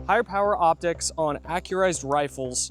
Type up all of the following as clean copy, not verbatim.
Higher power optics on Accurized rifles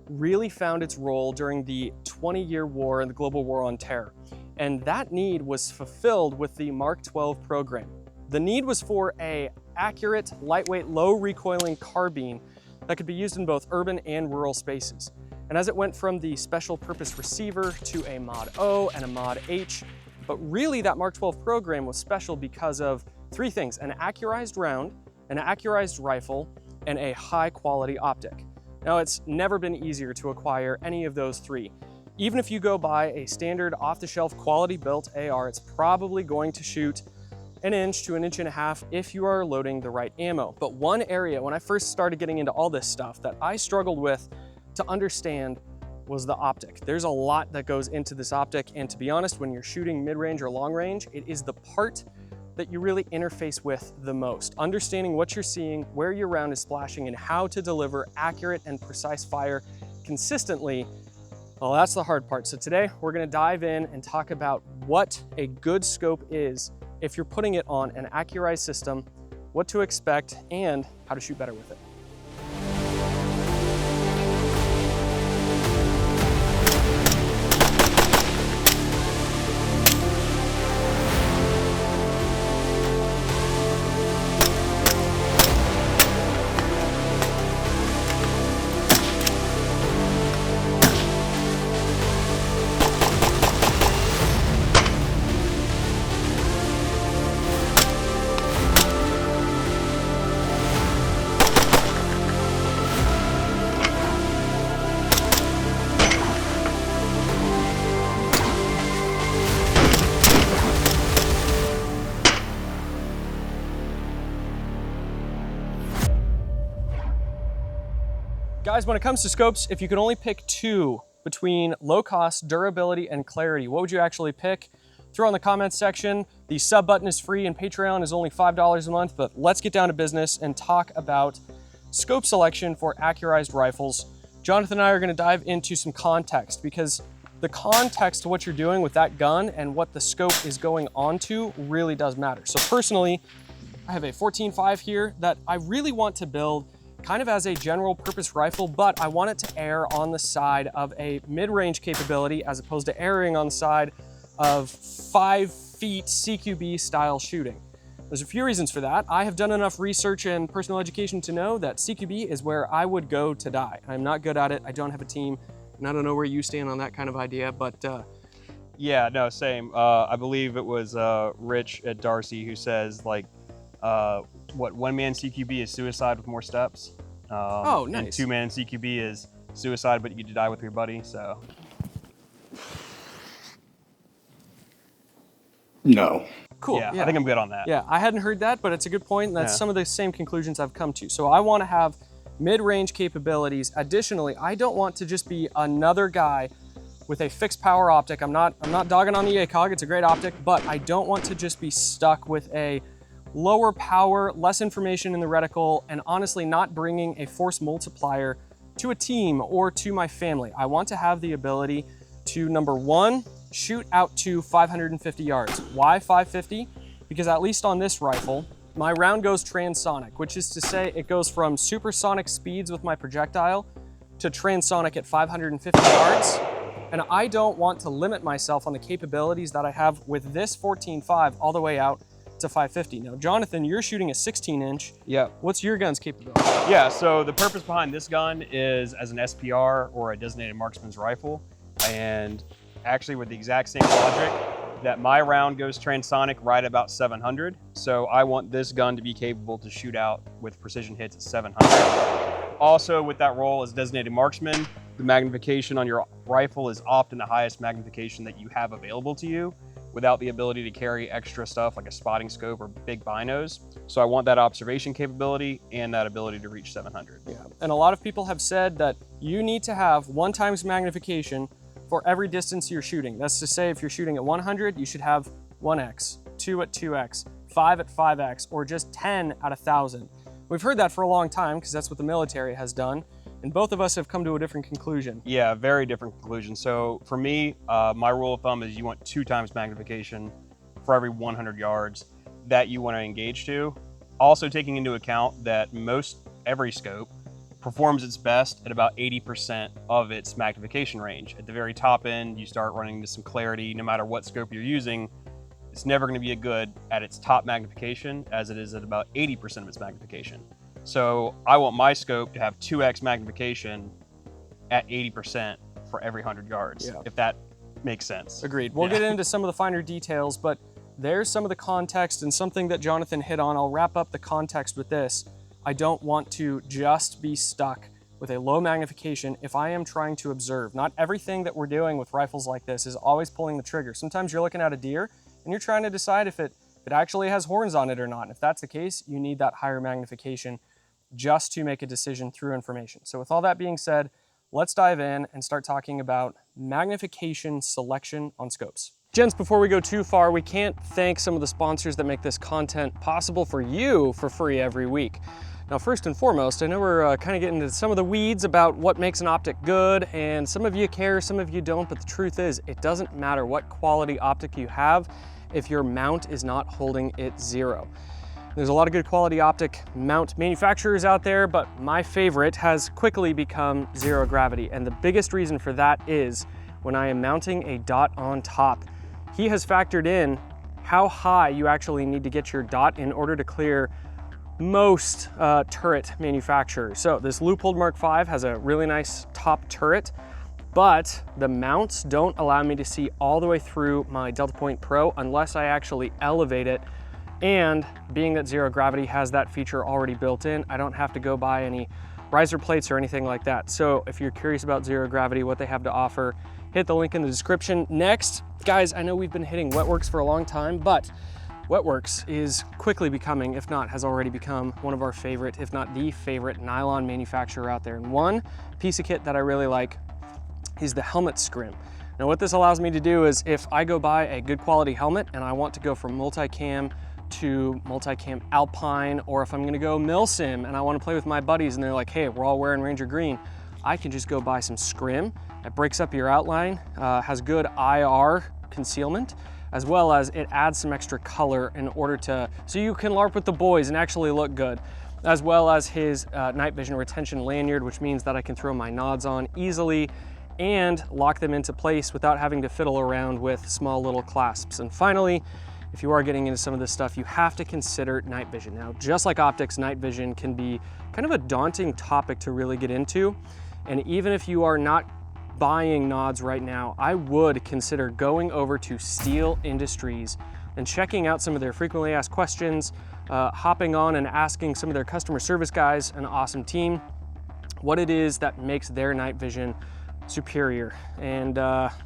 really found its role during the 20-year war and the global war on terror. And that need was fulfilled with the Mk-12 program. The need was for an accurate, lightweight, low recoiling carbine that could be used in both urban and rural spaces. And as it went from the special purpose receiver to a Mod O and a Mod H, but really that Mk-12 program was special because of three things: an Accurized round, an Accurized rifle, and a high quality optic. Now, it's never been easier to acquire any of those three. Even if you go buy a standard off-the-shelf quality built AR, it's probably going to shoot 1 inch to 1.5 inches if you are loading the right ammo. But one area, when I first started getting into all this stuff, that I struggled with to understand was the optic. There's a lot that goes into this optic, and to be honest, when you're shooting mid-range or long range, it is the part that you really interface with the most. Understanding what you're seeing, where your round is splashing, and how to deliver accurate and precise fire consistently, well, that's the hard part. So today we're gonna dive in and talk about what a good scope is if you're putting it on an Accurized system, what to expect, and how to shoot better with it. Guys, when it comes to scopes, if you could only pick two between low cost, durability, and clarity, what would you actually pick? Throw in the comments section. The sub button is free and Patreon is only $5 a month, but let's get down to business and talk about scope selection for Accurized rifles. Jonathan and I are gonna dive into some context, because the context to what you're doing with that gun and what the scope is going onto really does matter. So personally, I have a 14.5 here that I really want to build kind of as a general purpose rifle, but I want it to err on the side of a mid-range capability as opposed to erring on the side of 5 feet CQB style shooting. There's a few reasons for that. I have done enough research and personal education to know that CQB is where I would go to die. I'm not good at it, I don't have a team, and I don't know where you stand on that kind of idea, but yeah, no, same. I believe it was Rich at Darcy who says, like, what, 1-man CQB is suicide with more steps. Oh, nice. And 2-man CQB is suicide, but you get to die with your buddy, so. No. Cool. Yeah, I think I'm good on that. Yeah, I hadn't heard that, but it's a good point, and that's some of the same conclusions I've come to. So I want to have mid-range capabilities. Additionally, I don't want to just be another guy with a fixed power optic. I'm not dogging on the ACOG, it's a great optic, but I don't want to just be stuck with a lower power, less information in the reticle, and honestly not bringing a force multiplier to a team or to my family. I want to have the ability to, number one, shoot out to 550 yards. Why 550? Because at least on this rifle, my round goes transonic, which is to say it goes from supersonic speeds with my projectile to transonic at 550 yards. And I don't want to limit myself on the capabilities that I have with this 14.5 all the way out to 550. Now, Jonathan, you're shooting a 16-inch. Yeah. What's your gun's capability? Yeah, so the purpose behind this gun is as an SPR, or a designated marksman's rifle. And actually with the exact same logic, that my round goes transonic right about 700. So I want this gun to be capable to shoot out with precision hits at 700. Also with that role as designated marksman, the magnification on your rifle is often the highest magnification that you have available to you, without the ability to carry extra stuff like a spotting scope or big binos. So I want that observation capability and that ability to reach 700. Yeah, and a lot of people have said that you need to have 1x magnification for every distance you're shooting. That's to say, if you're shooting at 100, you should have 1x, 2 at 2x, 5 at 5x, or just 10 at 1,000. We've heard that for a long time because that's what the military has done. And both of us have come to a different conclusion. Yeah, very different conclusion. So for me, my rule of thumb is you want 2x magnification for every 100 yards that you want to engage to. Also taking into account that most every scope, performs its best at about 80% of its magnification range. At the very top end, you start running into some clarity. No matter what scope you're using, it's never going to be as good at its top magnification as it is at about 80% of its magnification. So I want my scope to have 2x magnification at 80% for every 100 yards, if that makes sense. Agreed. We'll get into some of the finer details, but there's some of the context and something that Jonathan hit on. I'll wrap up the context with this. I don't want to just be stuck with a low magnification if I am trying to observe. Not everything that we're doing with rifles like this is always pulling the trigger. Sometimes you're looking at a deer and you're trying to decide if it actually has horns on it or not. And if that's the case, you need that higher magnification just to make a decision through information. So with all that being said, let's dive in and start talking about magnification selection on scopes. Gents, before we go too far, we can't thank some of the sponsors that make this content possible for you for free every week. Now, first and foremost, I know we're kind of getting into some of the weeds about what makes an optic good, and some of you care, some of you don't, but the truth is, it doesn't matter what quality optic you have if your mount is not holding it zero. There's a lot of good quality optic mount manufacturers out there, but my favorite has quickly become zero gravity, and the biggest reason for that is when I am mounting a dot on top. He has factored in how high you actually need to get your dot in order to clear most turret manufacturers. So this Leupold Mk5 has a really nice top turret, but the mounts don't allow me to see all the way through my Delta Point Pro unless I actually elevate it. And being that zero gravity has that feature already built in, I don't have to go buy any riser plates or anything like that. So if you're curious about zero gravity, what they have to offer, hit the link in the description. Next, guys, I know we've been hitting Wetworks for a long time, but Wetworks is quickly becoming, if not has already become, one of our favorite, if not the favorite nylon manufacturer out there. And one piece of kit that I really like is the helmet scrim. Now what this allows me to do is if I go buy a good quality helmet and I want to go from multicam to multicam alpine, or if I'm gonna go milsim and I wanna play with my buddies and they're like, hey, we're all wearing Ranger green, I can just go buy some scrim. It breaks up your outline, has good IR concealment, as well as it adds some extra color in order to, so you can LARP with the boys and actually look good, as well as his night vision retention lanyard, which means that I can throw my nods on easily and lock them into place without having to fiddle around with small little clasps. And finally, if you are getting into some of this stuff, you have to consider night vision. Now, just like optics, night vision can be kind of a daunting topic to really get into. And even if you are not buying nods right now, I would consider going over to Steel Industries and checking out some of their frequently asked questions, hopping on and asking some of their customer service guys, an awesome team, what it is that makes their night vision superior. And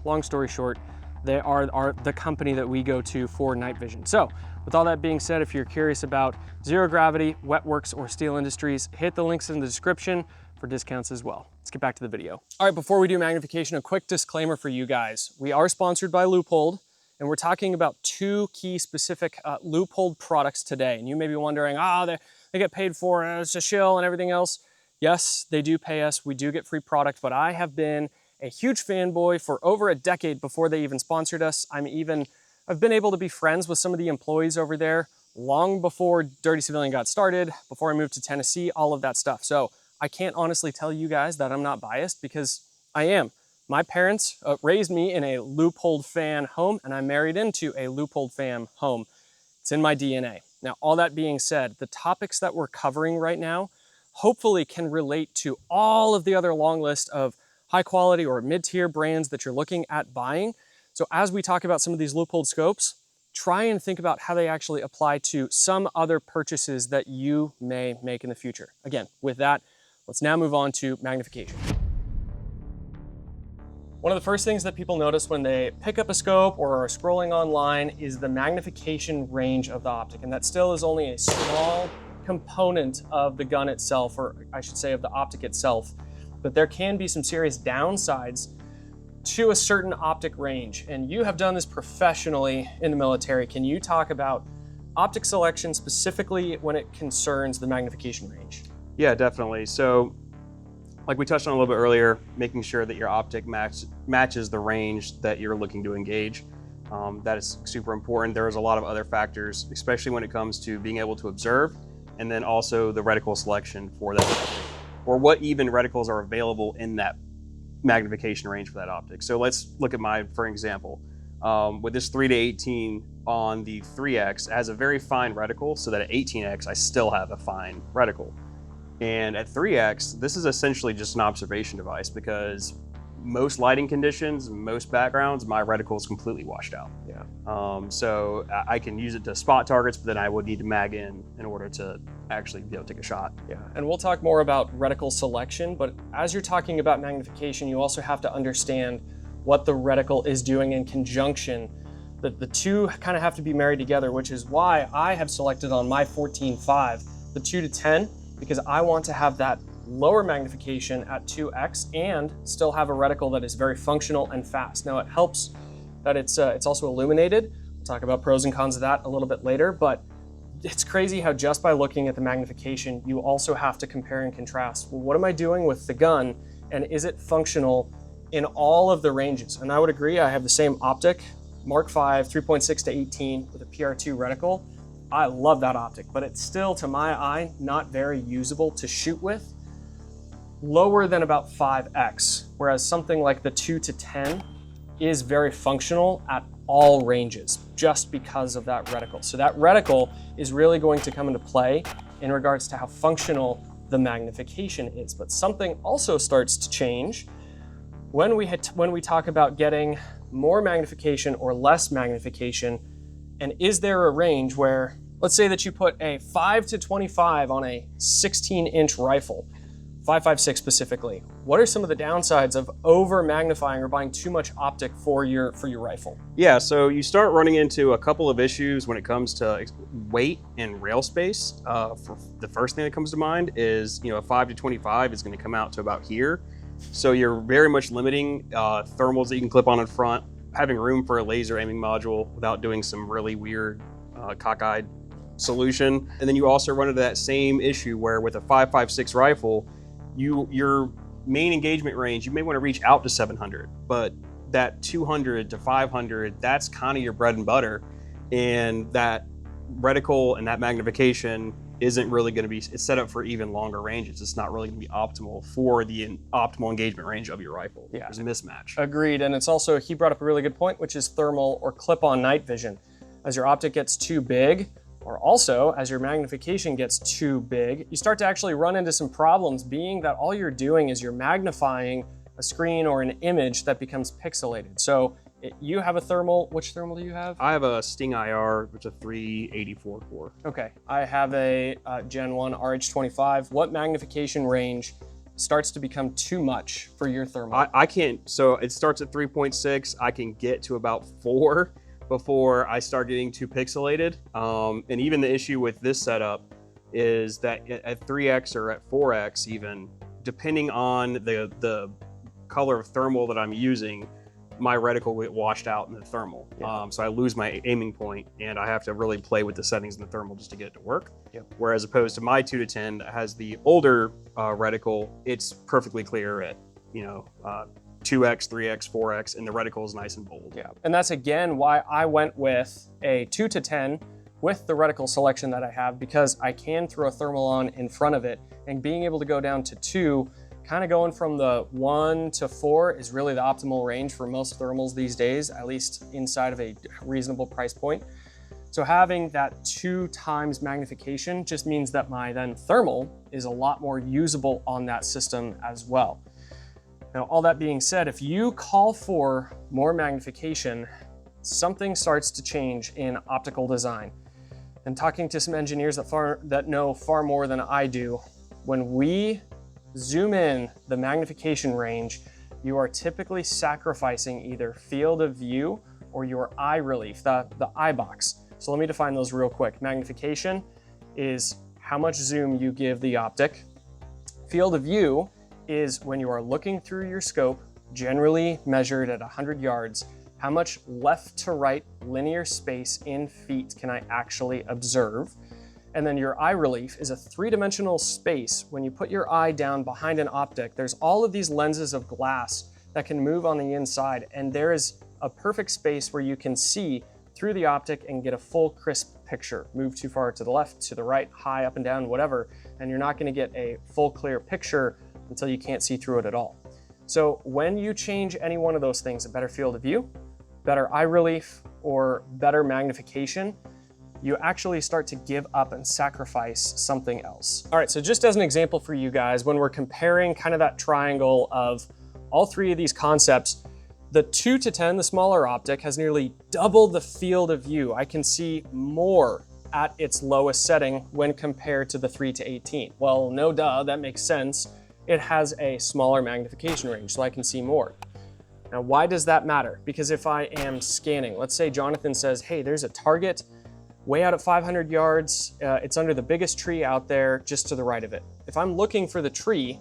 long story short, they are the company that we go to for night vision. So with all that being said, if you're curious about zero gravity, Wetworks, or Steel Industries, hit the links in the description for discounts as well. Let's get back to the video. All right, before we do magnification, a quick disclaimer for you guys. We are sponsored by Leupold, and we're talking about two key specific Leupold products today. And you may be wondering, they get paid for it, it's a shill and everything else. Yes, they do pay us. We do get free product, but I have been a huge fanboy for over a decade before they even sponsored us. I've been able to be friends with some of the employees over there long before Dirty Civilian got started, before I moved to Tennessee, all of that stuff. So I can't honestly tell you guys that I'm not biased, because I am. My parents raised me in a Leupold fan home, and I married into a Leupold fan home. It's in my DNA. Now, all that being said, the topics that we're covering right now hopefully can relate to all of the other long list of high quality or mid-tier brands that you're looking at buying. So as we talk about some of these Leupold scopes, try and think about how they actually apply to some other purchases that you may make in the future. Again, with that, let's now move on to magnification. One of the first things that people notice when they pick up a scope or are scrolling online is the magnification range of the optic. And that still is only a small component of the gun itself, or I should say of the optic itself. But there can be some serious downsides to a certain optic range. And you have done this professionally in the military. Can you talk about optic selection specifically when it concerns the magnification range? Yeah, definitely. So like we touched on a little bit earlier, making sure that your optic matches the range that you're looking to engage. That is super important. There's a lot of other factors, especially when it comes to being able to observe and then also the reticle selection for that optic, or what even reticles are available in that magnification range for that optic. So let's look at mine for example. With this 3-18 on the 3X, it has a very fine reticle, so that at 18X I still have a fine reticle. And at 3X, this is essentially just an observation device because most lighting conditions, most backgrounds, my reticle is completely washed out. Yeah. So I can use it to spot targets, but then I would need to mag in order to actually be able to take a shot. Yeah, and we'll talk more about reticle selection, but as you're talking about magnification, you also have to understand what the reticle is doing in conjunction. The two kind of have to be married together, which is why I have selected on my 14.5 the 2-10, because I want to have that lower magnification at 2x and still have a reticle that is very functional and fast. Now it helps that it's also illuminated. We'll talk about pros and cons of that a little bit later, but it's crazy how just by looking at the magnification, you also have to compare and contrast. Well, what am I doing with the gun, and is it functional in all of the ranges? And I would agree, I have the same optic, Mark 5, 3.6 to 18 with a PR2 reticle. I love that optic, but it's still, to my eye, not very usable to shoot with. Lower than about 5x, whereas something like the 2-10 is very functional at all ranges just because of that reticle. So that reticle is really going to come into play in regards to how functional the magnification is. But something also starts to change when we talk about getting more magnification or less magnification. And is there a range where, let's say that you put a 5-25 on a 16-inch rifle, 5.56 specifically. What are some of the downsides of over magnifying or buying too much optic for your rifle? Yeah, so you start running into a couple of issues when it comes to weight and rail space. For the first thing that comes to mind is, a 5-25 is going to come out to about here. So you're very much limiting thermals that you can clip on in front, having room for a laser aiming module without doing some really weird cockeyed solution. And then you also run into that same issue where with a 5.56 rifle, your main engagement range, you may want to reach out to 700, but that 200 to 500, that's kind of your bread and butter. And that reticle and that magnification isn't really going to be, it's set up for even longer ranges. It's not really going to be optimal for the optimal engagement range of your rifle. Yeah. There's a mismatch. Agreed. And it's also, he brought up a really good point, which is thermal or clip-on night vision. As your optic gets too big, or also as your magnification gets too big, you start to actually run into some problems, being that all you're doing is you're magnifying a screen or an image that becomes pixelated. So you have a thermal, which thermal do you have? I have a Sting IR, which is a 384 core. Okay, I have a Gen 1 RH25. What magnification range starts to become too much for your thermal? I can't, so it starts at 3.6, I can get to about 4 before I start getting too pixelated. And even the issue with this setup is that at 3X or at 4X even, depending on the color of thermal that I'm using, my reticle will get washed out in the thermal. Yeah. So I lose my aiming point and I have to really play with the settings in the thermal just to get it to work. Yep. Whereas opposed to my 2-10 that has the older reticle, it's perfectly clear at 2X, 3X, 4X, and the reticle is nice and bold. Yeah, and that's again why I went with a 2-10 with the reticle selection that I have, because I can throw a thermal on in front of it, and being able to go down to 2, kind of going from the 1 to 4 is really the optimal range for most thermals these days, at least inside of a reasonable price point. So having that 2 times magnification just means that my then thermal is a lot more usable on that system as well. Now, all that being said, if you call for more magnification, something starts to change in optical design. And talking to some engineers that know far more than I do, when we zoom in the magnification range, you are typically sacrificing either field of view or your eye relief, the eye box. So let me define those real quick. Magnification is how much zoom you give the optic. Field of view is when you are looking through your scope, generally measured at 100 yards, how much left to right linear space in feet can I actually observe? And then your eye relief is a 3-dimensional space. When you put your eye down behind an optic, there's all of these lenses of glass that can move on the inside, and there is a perfect space where you can see through the optic and get a full crisp picture. Move too far to the left, to the right, high, up and down, whatever, and you're not gonna get a full clear picture until you can't see through it at all. So when you change any one of those things, a better field of view, better eye relief, or better magnification, you actually start to give up and sacrifice something else. All right, so just as an example for you guys, when we're comparing kind of that triangle of all three of these concepts, the 2 to 10, the smaller optic, has nearly double the field of view. I can see more at its lowest setting when compared to the 3 to 18. Well, no duh, that makes sense. It has a smaller magnification range, so I can see more. Now, why does that matter? Because if I am scanning, let's say Jonathan says, hey, there's a target way out at 500 yards, it's under the biggest tree out there just to the right of it. If I'm looking for the tree,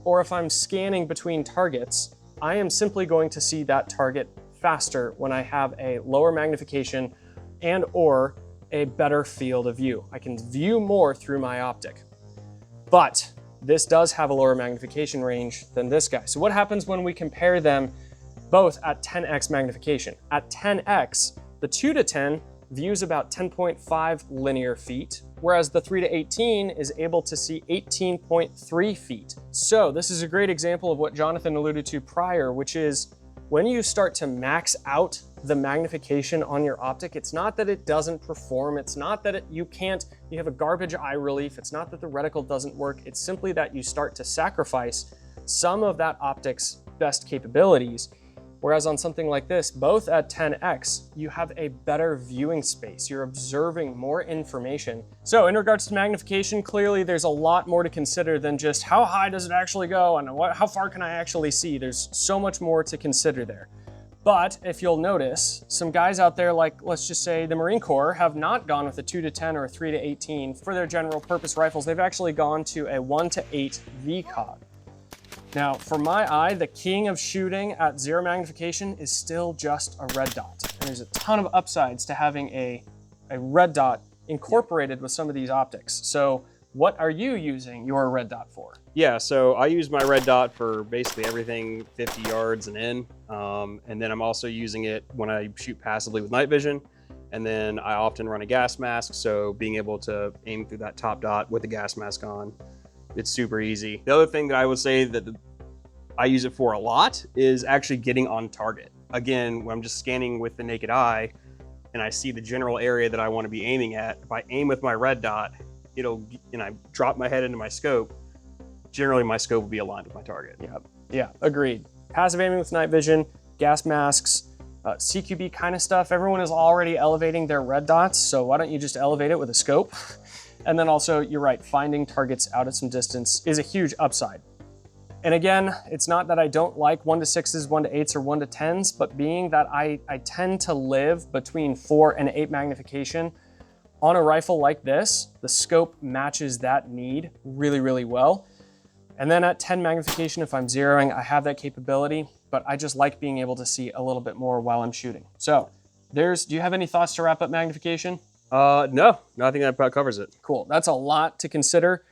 or if I'm scanning between targets, I am simply going to see that target faster when I have a lower magnification and or a better field of view. I can view more through my optic. But this does have a lower magnification range than this guy. So what happens when we compare them both at 10x magnification? At 10x, the 2 to 10 views about 10.5 linear feet, whereas the 3 to 18 is able to see 18.3 feet. So this is a great example of what Jonathan alluded to prior, which is when you start to max out the magnification on your optic, it's not that it doesn't perform, it's not that you have a garbage eye relief, it's not that the reticle doesn't work, it's simply that you start to sacrifice some of that optic's best capabilities. Whereas on something like this, both at 10x, you have a better viewing space. You're observing more information. So in regards to magnification, clearly there's a lot more to consider than just how high does it actually go and how far can I actually see? There's so much more to consider there. But if you'll notice, some guys out there, like let's just say the Marine Corps, have not gone with a 2 to 10 or a 3 to 18 for their general purpose rifles. They've actually gone to a 1 to 8 VCOG. Now, for my eye, the king of shooting at 0 magnification is still just a red dot. And there's a ton of upsides to having a red dot incorporated with some of these optics. So what are you using your red dot for? Yeah, so I use my red dot for basically everything 50 yards and in. And then I'm also using it when I shoot passively with night vision. And then I often run a gas mask, so being able to aim through that top dot with the gas mask on, it's super easy. The other thing that I would say that I use it for a lot is actually getting on target. Again, when I'm just scanning with the naked eye and I see the general area that I want to be aiming at, if I aim with my red dot, and I drop my head into my scope, generally my scope will be aligned with my target. Yeah, agreed. Passive aiming with night vision, gas masks, CQB kind of stuff. Everyone is already elevating their red dots, so why don't you just elevate it with a scope? And then also, you're right, finding targets out at some distance is a huge upside. And again, it's not that I don't like 1 to 6s, 1 to 8s, or 1 to 10s, but being that I tend to live between 4 and 8 magnification, on a rifle like this, the scope matches that need really, really well. And then at 10 magnification, if I'm zeroing, I have that capability, but I just like being able to see a little bit more while I'm shooting. So do you have any thoughts to wrap up magnification? No, I think that about covers it. Cool, that's a lot to consider.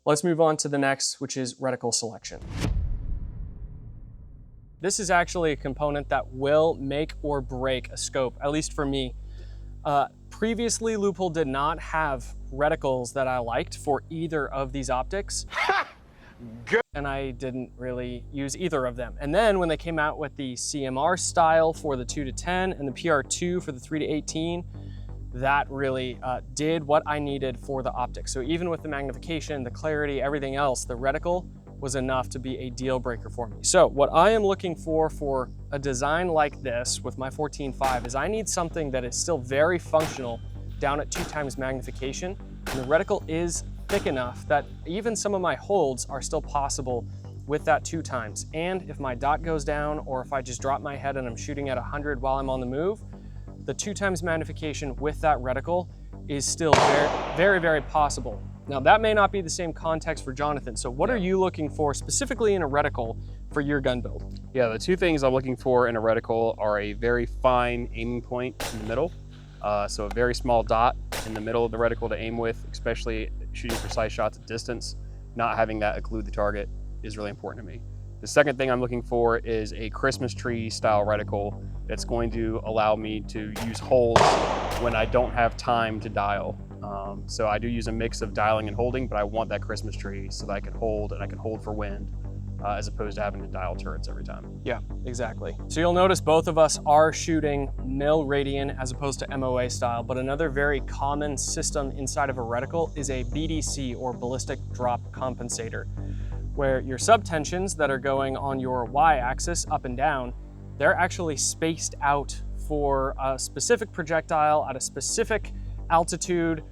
Let's move on to the next, which is reticle selection. This is actually a component that will make or break a scope, at least for me. Previously, Leupold did not have reticles that I liked for either of these optics. And I didn't really use either of them. And then when they came out with the CMR style for the 2 to 10 and the PR2 for the 3 to 18, that really did what I needed for the optics. So even with the magnification, the clarity, everything else, the reticle was enough to be a deal breaker for me. So what I am looking for a design like this with my 14.5 is I need something that is still very functional down at 2 times magnification. And the reticle is thick enough that even some of my holds are still possible with that 2 times. And if my dot goes down, or if I just drop my head and I'm shooting at 100 while I'm on the move, the 2 times magnification with that reticle is still very, very possible. Now that may not be the same context for Jonathan. So what are you looking for specifically in a reticle for your gun build? Yeah, the 2 things I'm looking for in a reticle are a very fine aiming point in the middle. So a very small dot in the middle of the reticle to aim with, especially shooting precise shots at distance. Not having that occlude the target is really important to me. The second thing I'm looking for is a Christmas tree style reticle that's going to allow me to use holds when I don't have time to dial. So I do use a mix of dialing and holding, but I want that Christmas tree so that I can hold, and I can hold for wind, as opposed to having to dial turrets every time. Yeah, exactly. So you'll notice both of us are shooting Mil radian as opposed to MOA style, but another very common system inside of a reticle is a BDC, or ballistic drop compensator, where your subtensions that are going on your y-axis up and down, they're actually spaced out for a specific projectile at a specific altitude,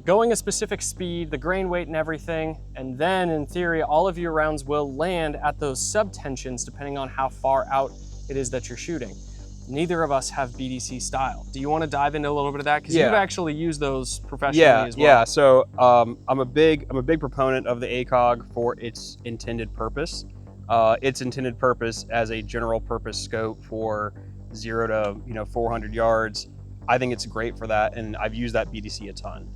going a specific speed, the grain weight and everything, and then in theory all of your rounds will land at those subtensions depending on how far out it is that you're shooting. Neither of us have BDC style. Do you want to dive into a little bit of that? Because you've actually used those professionally as well. Yeah, so I'm a big proponent of the ACOG for its intended purpose. Its intended purpose as a general purpose scope for 0 to 400 yards. I think it's great for that, and I've used that BDC a ton.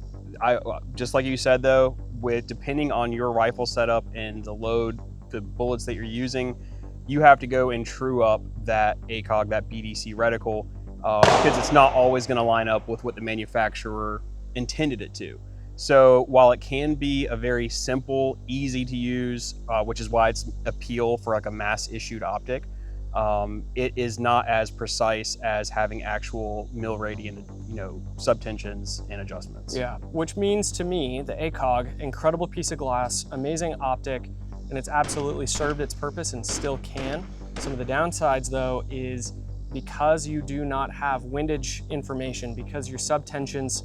Just like you said though, depending on your rifle setup and the load, the bullets that you're using, you have to go and true up that ACOG, that BDC reticle, because it's not always going to line up with what the manufacturer intended it to. So while it can be a very simple, easy to use, which is why it's appeal for like a mass issued optic, it is not as precise as having actual mil radian, subtensions and adjustments. Yeah, which means to me, the ACOG, incredible piece of glass, amazing optic, and it's absolutely served its purpose and still can. Some of the downsides though is because you do not have windage information, because your subtensions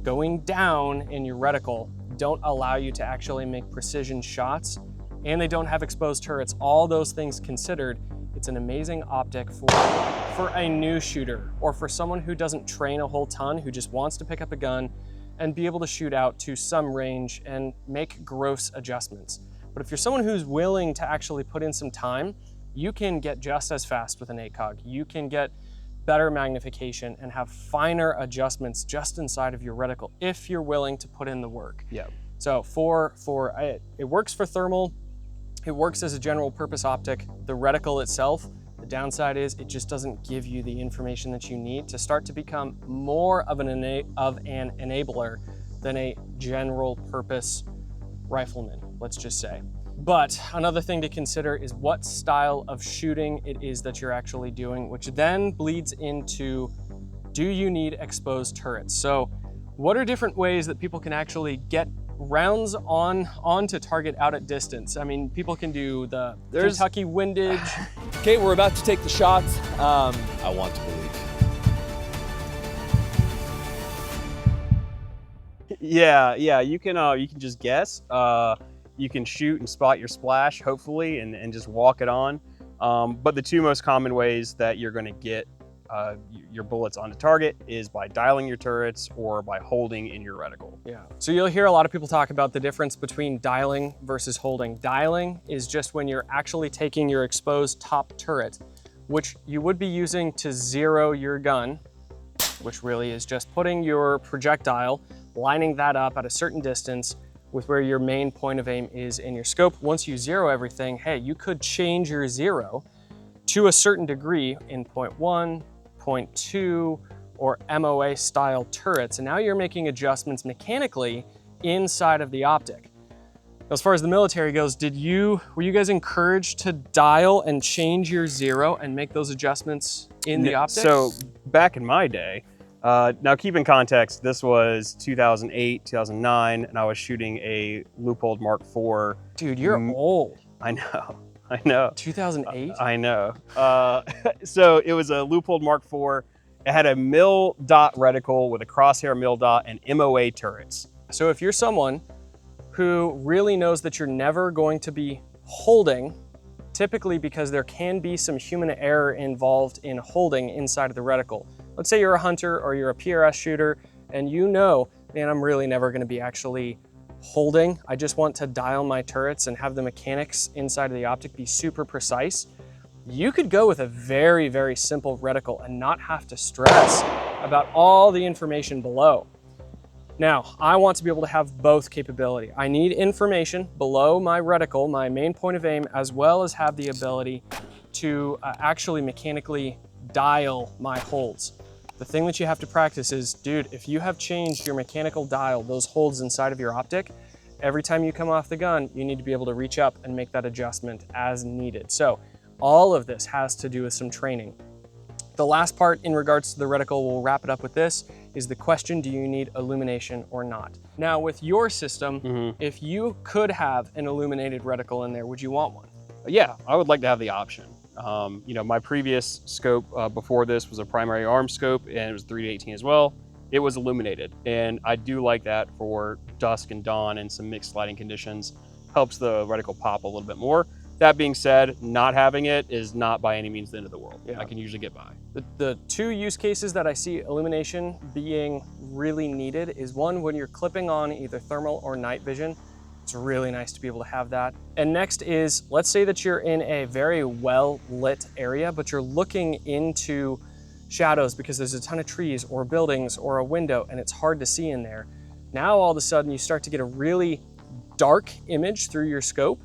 going down in your reticle don't allow you to actually make precision shots, and they don't have exposed turrets. All those things considered, it's an amazing optic for a new shooter, or for someone who doesn't train a whole ton, who just wants to pick up a gun and be able to shoot out to some range and make gross adjustments. But if you're someone who's willing to actually put in some time, you can get just as fast with an ACOG. You can get better magnification and have finer adjustments just inside of your reticle if you're willing to put in the work. Yeah. So it works for thermal. It works as a general purpose optic. The reticle itself, the downside is it just doesn't give you the information that you need to start to become more of an enabler than a general purpose rifleman, let's just say. But another thing to consider is what style of shooting it is that you're actually doing, which then bleeds into, do you need exposed turrets? So what are different ways that people can actually get rounds onto target out at distance? I mean, people can do the Kentucky windage. Okay, we're about to take the shots. I want to believe. Yeah, you can just guess. You can shoot and spot your splash, hopefully, and just walk it on. But the two most common ways that you're going to get your bullets onto target is by dialing your turrets or by holding in your reticle. Yeah. So you'll hear a lot of people talk about the difference between dialing versus holding. Dialing is just when you're actually taking your exposed top turret, which you would be using to zero your gun, which really is just putting your projectile, lining that up at a certain distance with where your main point of aim is in your scope. Once you zero everything, hey, you could change your zero to a certain degree in 0.1, 0.2, or MOA style turrets. And now you're making adjustments mechanically inside of the optic. As far as the military goes, were you guys encouraged to dial and change your zero and make those adjustments in the optic? So back in my day, now keep in context, this was 2008, 2009, and I was shooting a Leupold Mk4. Dude, you're old. I know. 2008? I know. So it was a Leupold Mk4. It had a mil dot reticle with a crosshair mil dot and MOA turrets. So if you're someone who really knows that you're never going to be holding, typically because there can be some human error involved in holding inside of the reticle. Let's say you're a hunter or you're a PRS shooter and you know, man, I'm really never gonna be actually holding. I just want to dial my turrets and have the mechanics inside of the optic be super precise. You could go with a very, very simple reticle and not have to stress about all the information below. Now, I want to be able to have both capability. I need information below my reticle, my main point of aim, as well as have the ability to actually mechanically dial my holds. The thing that you have to practice is, dude, if you have changed your mechanical dial, those holds inside of your optic, every time you come off the gun, you need to be able to reach up and make that adjustment as needed. So all of this has to do with some training. The last part in regards to the reticle, we'll wrap it up with this, is the question, do you need illumination or not? Now with your system, if you could have an illuminated reticle in there, would you want one? Yeah, I would like to have the option. You know, my previous scope before this was a primary arm scope, and it was 3-18 as well. It was illuminated, and I do like that for dusk and dawn and some mixed lighting conditions. Helps the reticle pop a little bit more. That being said, not having it is not by any means the end of the world. Yeah. I can usually get by. The two use cases that I see illumination being really needed is one, when you're clipping on either thermal or night vision. It's really nice to be able to have that. And next is, let's say that you're in a very well lit area, but you're looking into shadows because there's a ton of trees or buildings or a window and it's hard to see in there. Now all of a sudden you start to get a really dark image through your scope,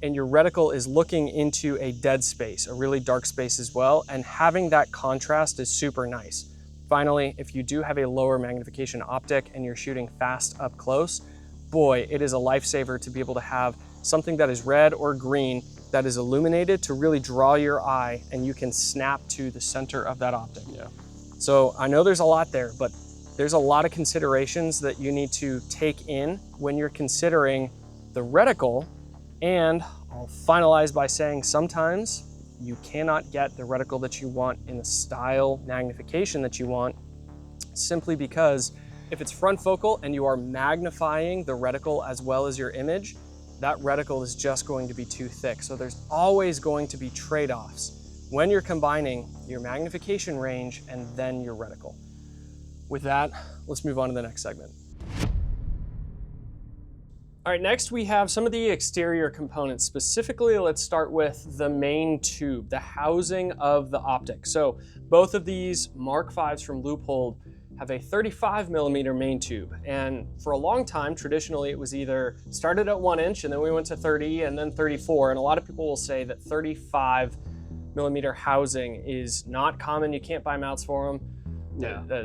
and your reticle is looking into a dead space, a really dark space as well, and having that contrast is super nice. Finally, if you do have a lower magnification optic and you're shooting fast up close, boy, it is a lifesaver to be able to have something that is red or green that is illuminated to really draw your eye, and you can snap to the center of that optic. Yeah. So I know there's a lot there, but there's a lot of considerations that you need to take in when you're considering the reticle. And I'll finalize by saying sometimes you cannot get the reticle that you want in the style magnification that you want, simply because if it's front focal and you are magnifying the reticle as well as your image, that reticle is just going to be too thick. So there's always going to be trade-offs when you're combining your magnification range and then your reticle. With that, let's move on to the next segment. All right, next we have some of the exterior components. Specifically, let's start with the main tube, the housing of the optic. So both of these Mark 5s from Leupold have a 35mm main tube. And for a long time, traditionally, it was either started at 1 inch and then we went to 30 and then 34. And a lot of people will say that 35mm housing is not common. You can't buy mounts for them. Yeah. That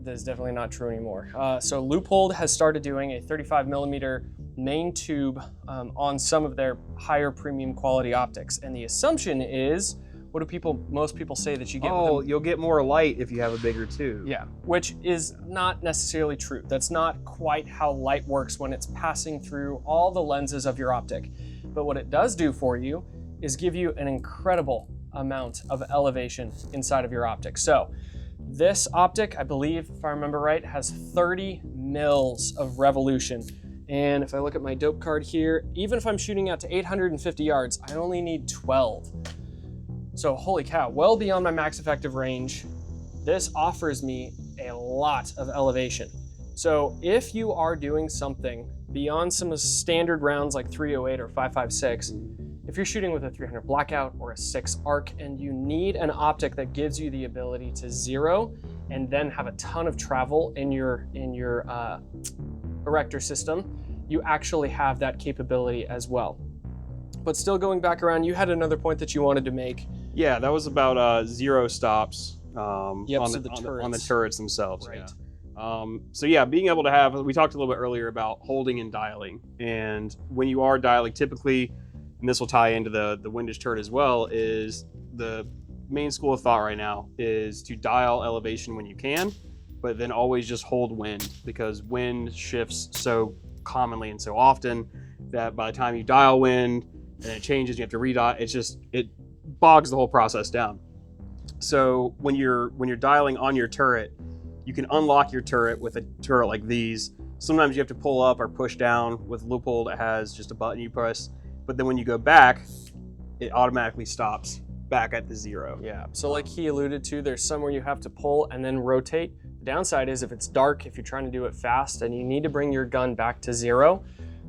is definitely not true anymore. So Leupold has started doing a 35mm main tube on some of their higher premium quality optics. And the assumption is, what do most people say that you get? Oh, you'll get more light if you have a bigger tube. Yeah, which is not necessarily true. That's not quite how light works when it's passing through all the lenses of your optic. But what it does do for you is give you an incredible amount of elevation inside of your optic. So this optic, I believe, if I remember right, has 30 mils of revolution. And if I look at my dope card here, even if I'm shooting out to 850 yards, I only need 12. So holy cow, well beyond my max effective range, this offers me a lot of elevation. So if you are doing something beyond some standard rounds like 308 or 5.56, if you're shooting with a 300 blackout or a 6 arc and you need an optic that gives you the ability to zero and then have a ton of travel in your erector system, you actually have that capability as well. But still going back around, you had another point that you wanted to make. Yeah, that was about zero stops on the the turrets themselves. Right. Yeah. So yeah, being able to have, we talked a little bit earlier about holding and dialing. And when you are dialing, typically, and this will tie into the windage turret as well, is the main school of thought right now is to dial elevation when you can, but then always just hold wind, because wind shifts so commonly and so often that by the time you dial wind and it changes, you have to redial, it bogs the whole process down. So when you're dialing on your turret, you can unlock your turret with a turret like these. Sometimes you have to pull up or push down. With Leupold, it has just a button you press, but then when you go back, it automatically stops back at the zero. Yeah, so like he alluded to, there's somewhere you have to pull and then rotate. The downside is if it's dark, if you're trying to do it fast and you need to bring your gun back to zero,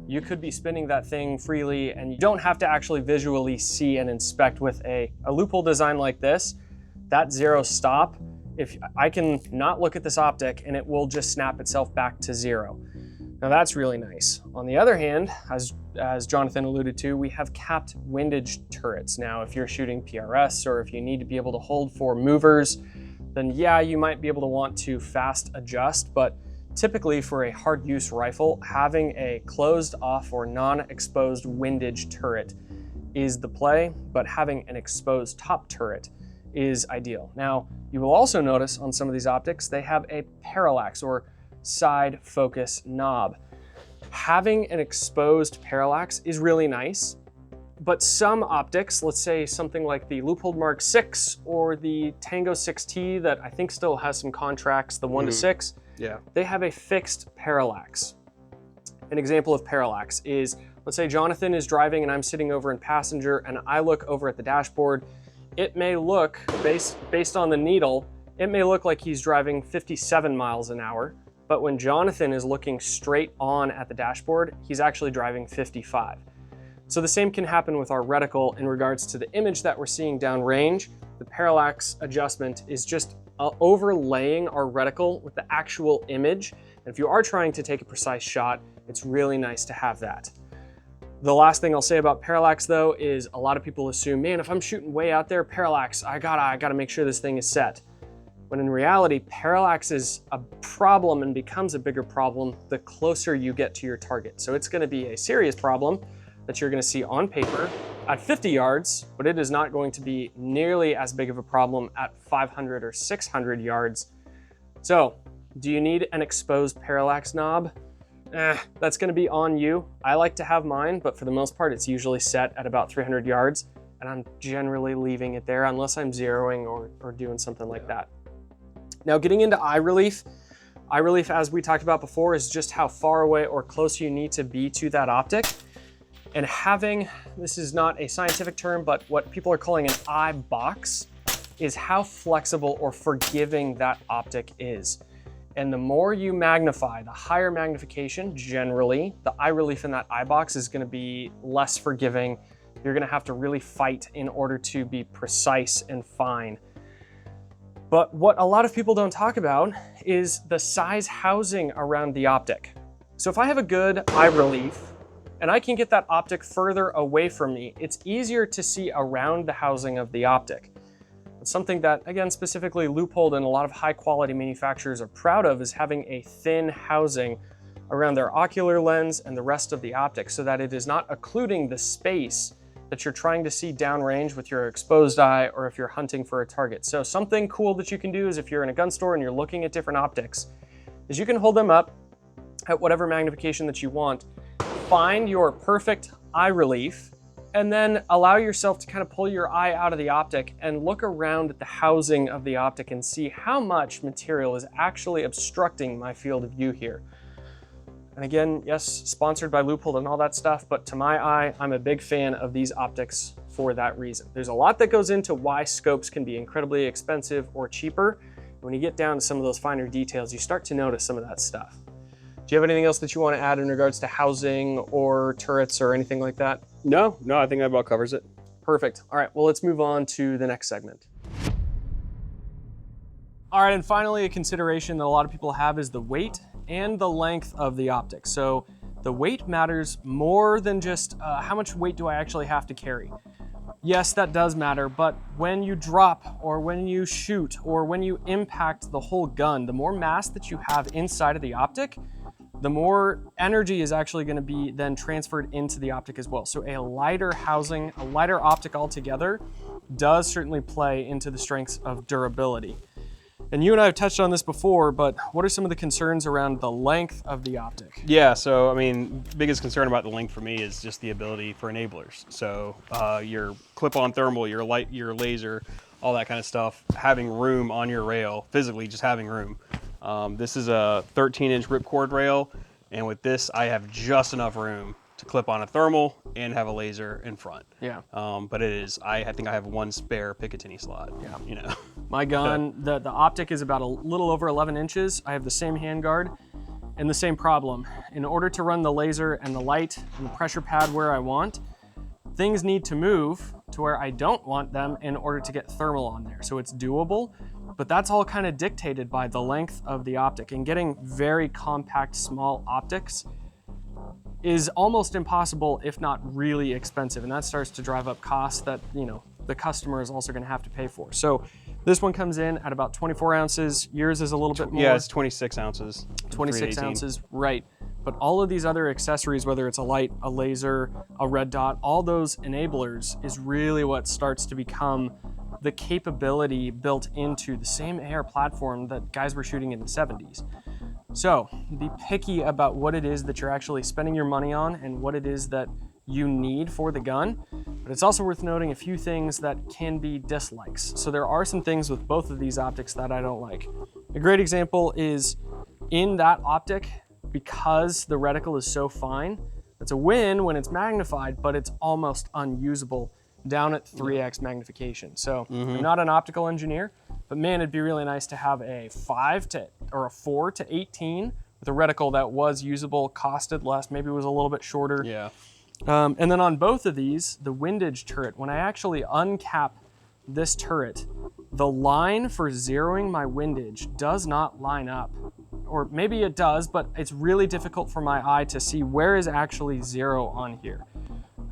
you could be spinning that thing freely and you don't have to actually visually see and inspect with a Leupold design like this. That zero stop if I can not look at this optic and it will just snap itself back to 0. Now that's really nice. On the other hand, as Jonathan alluded to, we have capped windage turrets. Now, if you're shooting PRS or if you need to be able to hold for movers, then yeah, you might be able to want to fast adjust, but typically for a hard use rifle, having a closed off or non-exposed windage turret is the play, but having an exposed top turret is ideal. Now, you will also notice on some of these optics, they have a parallax or side focus knob. Having an exposed parallax is really nice, but some optics, let's say something like the Leupold Mk6 or the Tango 6T that I think still has some contracts, the 1:6, yeah, they have a fixed parallax. An example of parallax is, let's say Jonathan is driving and I'm sitting over in passenger and I look over at the dashboard. It may look, based on the needle, it may look like he's driving 57 miles an hour, but when Jonathan is looking straight on at the dashboard, he's actually driving 55. So the same can happen with our reticle in regards to the image that we're seeing downrange. The parallax adjustment is just overlaying our reticle with the actual image. And if you are trying to take a precise shot, it's really nice to have that. The last thing I'll say about parallax though is a lot of people assume, man, if I'm shooting way out there, parallax, I gotta make sure this thing is set. When in reality, parallax is a problem and becomes a bigger problem the closer you get to your target. So it's gonna be a serious problem that you're gonna see on paper at 50 yards, but it is not going to be nearly as big of a problem at 500 or 600 yards. So, do you need an exposed parallax knob? That's gonna be on you. I like to have mine, but for the most part, it's usually set at about 300 yards, and I'm generally leaving it there unless I'm zeroing or doing something like that. Now, getting into eye relief, as we talked about before, is just how far away or close you need to be to that optic. And having, this is not a scientific term, but what people are calling an eye box is how flexible or forgiving that optic is. And the more you magnify, the higher magnification, generally, the eye relief in that eye box is gonna be less forgiving. You're gonna have to really fight in order to be precise and fine. But what a lot of people don't talk about is the size housing around the optic. So if I have a good eye relief and I can get that optic further away from me, it's easier to see around the housing of the optic. It's something that, again, specifically Leupold and a lot of high quality manufacturers are proud of is having a thin housing around their ocular lens and the rest of the optic so that it is not occluding the space that you're trying to see downrange with your exposed eye or if you're hunting for a target. So something cool that you can do is if you're in a gun store and you're looking at different optics, is you can hold them up at whatever magnification that you want, find your perfect eye relief, and then allow yourself to kind of pull your eye out of the optic and look around at the housing of the optic and see how much material is actually obstructing my field of view here. And again, yes, sponsored by Leupold and all that stuff, but to my eye, I'm a big fan of these optics for that reason. There's a lot that goes into why scopes can be incredibly expensive or cheaper. When you get down to some of those finer details, you start to notice some of that stuff. Do you have anything else that you want to add in regards to housing or turrets or anything like that? No, I think that about covers it. Perfect. All right, well, let's move on to the next segment. All right, and finally, a consideration that a lot of people have is the weight and the length of the optic. So the weight matters more than just how much weight do I actually have to carry. Yes, that does matter, but when you drop or when you shoot or when you impact the whole gun, the more mass that you have inside of the optic, the more energy is actually going to be then transferred into the optic as well. So a lighter housing, a lighter optic altogether does certainly play into the strengths of durability. And you and I have touched on this before, but what are some of the concerns around the length of the optic? Yeah, so I mean, biggest concern about the length for me is just the ability for enablers. So your clip-on thermal, your light, your laser, all that kind of stuff, having room on your rail, physically just having room. This is a 13-inch ripcord rail, and with this, I have just enough room to clip on a thermal and have a laser in front. Yeah. But it is, I think I have one spare Picatinny slot. Yeah. You know. My gun, the optic is about a little over 11 inches. I have the same handguard and the same problem. In order to run the laser and the light and the pressure pad where I want, things need to move to where I don't want them in order to get thermal on there. So it's doable, But that's all kind of dictated by the length of the optic, and getting very compact, small optics is almost impossible, if not really expensive. And that starts to drive up costs that, you know, the customer is also gonna have to pay for. So this one comes in at about 24 ounces. Yours is a little bit more. Yeah, it's 26 ounces. 26 ounces, right. But all of these other accessories, whether it's a light, a laser, a red dot, all those enablers is really what starts to become the capability built into the same AR platform that guys were shooting in the 70s. So be picky about what it is that you're actually spending your money on and what it is that you need for the gun. But it's also worth noting a few things that can be dislikes. So there are some things with both of these optics that I don't like. A great example is in that optic, because the reticle is so fine, it's a win when it's magnified, but it's almost unusable down at 3x magnification. So I'm not an optical engineer, but man, it'd be really nice to have a 5 to, or a 4 to 18 with a reticle that was usable, costed less, maybe was a little bit shorter. Yeah. And then on both of these, the windage turret, when I actually uncap this turret, the line for zeroing my windage does not line up. Or maybe it does, but it's really difficult for my eye to see where is actually zero on here.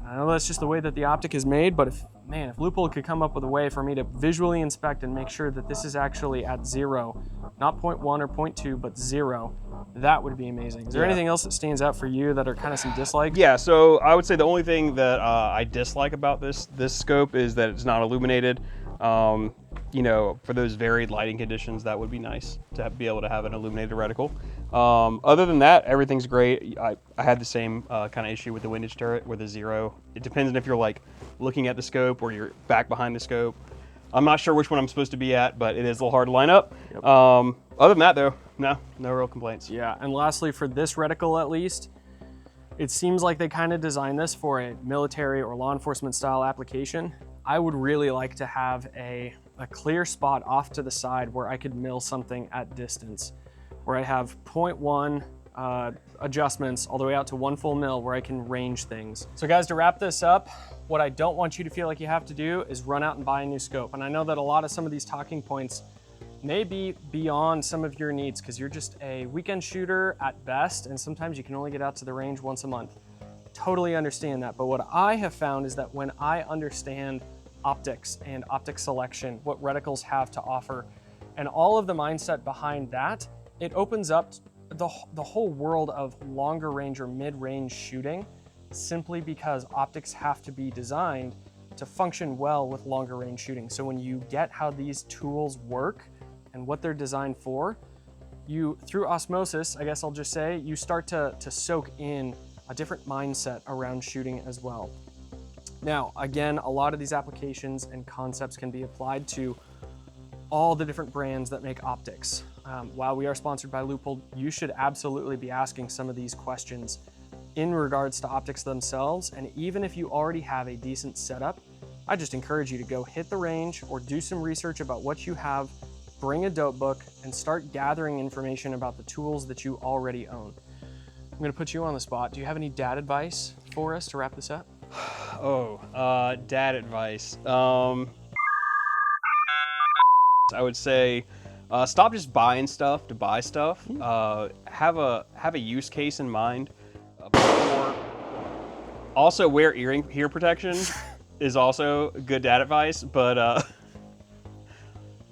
I know that's just the way that the optic is made, but if Leupold could come up with a way for me to visually inspect and make sure that this is actually at 0, not 0.1 or 0.2, but 0, that would be amazing. Is there anything else that stands out for you that are kind of some dislikes? Yeah, so I would say the only thing that I dislike about this scope is that it's not illuminated. You know, for those varied lighting conditions, that would be nice to be able to have an illuminated reticle. Other than that, everything's great. I had the same kind of issue with the windage turret with a 0. It depends on if you're like looking at the scope or you're back behind the scope. I'm not sure which one I'm supposed to be at, but it is a little hard to line up. Yep. Other than that though, no real complaints. Yeah, and lastly, for this reticle at least, it seems like they kind of designed this for a military or law enforcement style application. I would really like to have a clear spot off to the side where I could mill something at distance, where I have 0.1 adjustments all the way out to 1 full mil where I can range things. So guys, to wrap this up, what I don't want you to feel like you have to do is run out and buy a new scope. And I know that a lot of some of these talking points may be beyond some of your needs because you're just a weekend shooter at best, and sometimes you can only get out to the range once a month. Totally understand that, but what I have found is that when I understand optics and optic selection, what reticles have to offer, and all of the mindset behind that, it opens up the whole world of longer range or mid-range shooting, simply because optics have to be designed to function well with longer range shooting. So when you get how these tools work and what they're designed for, you, through osmosis, I guess I'll just say, you start to soak in a different mindset around shooting as well. Now, again, a lot of these applications and concepts can be applied to all the different brands that make optics. While we are sponsored by Leupold, you should absolutely be asking some of these questions in regards to optics themselves. And even if you already have a decent setup, I just encourage you to go hit the range or do some research about what you have, bring a dope book, and start gathering information about the tools that you already own. I'm gonna put you on the spot. Do you have any dad advice for us to wrap this up? Dad advice. I would say stop just buying stuff to buy stuff. Have a use case in mind. Before. Also, wear ear protection is also good dad advice. But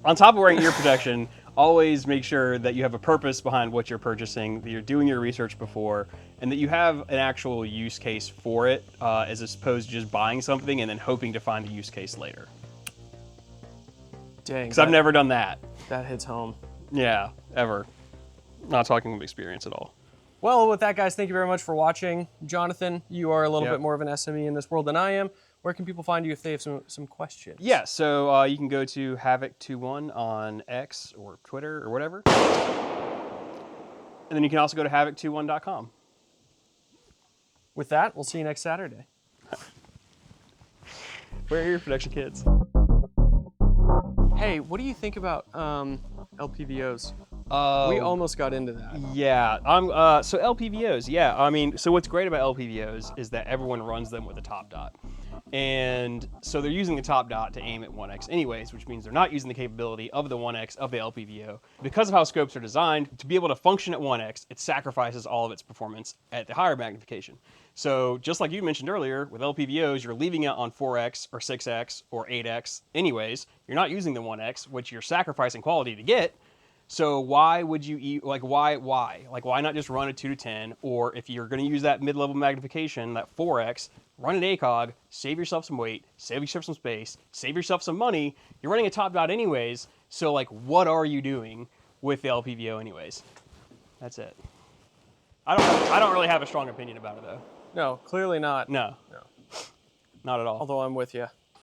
on top of wearing ear protection, always make sure that you have a purpose behind what you're purchasing, that you're doing your research before, and that you have an actual use case for it, as opposed to just buying something and then hoping to find a use case later. Dang. Because I've never done that. That hits home. Yeah, ever. Not talking with experience at all. Well, with that, guys, thank you very much for watching. Jonathan, you are a little bit more of an SME in this world than I am. Where can people find you if they have some questions? Yeah, so you can go to HavocTwoOne on X or Twitter or whatever. And then you can also go to HavocTwoOne.com. With that, we'll see you next Saturday. Wear ear protection, kids. Hey, what do you think about LPVOs? We almost got into that. Yeah, so LPVOs, yeah. I mean, so what's great about LPVOs is that everyone runs them with a top dot. And so they're using the top dot to aim at 1X anyways, which means they're not using the capability of the 1X of the LPVO. Because of how scopes are designed, to be able to function at 1X, it sacrifices all of its performance at the higher magnification. So just like you mentioned earlier, with LPVOs, you're leaving it on 4X or 6X or 8X anyways. You're not using the 1X, which you're sacrificing quality to get. So why would you why not just run a 2 to 10, or if you're going to use that mid-level magnification, that 4X, run an ACOG, save yourself some weight, save yourself some space, save yourself some money. You're running a top dot anyways, so like what are you doing with the LPVO anyways? That's it. I don't really have a strong opinion about it though. No, clearly not. No. Not at all. Although I'm with you.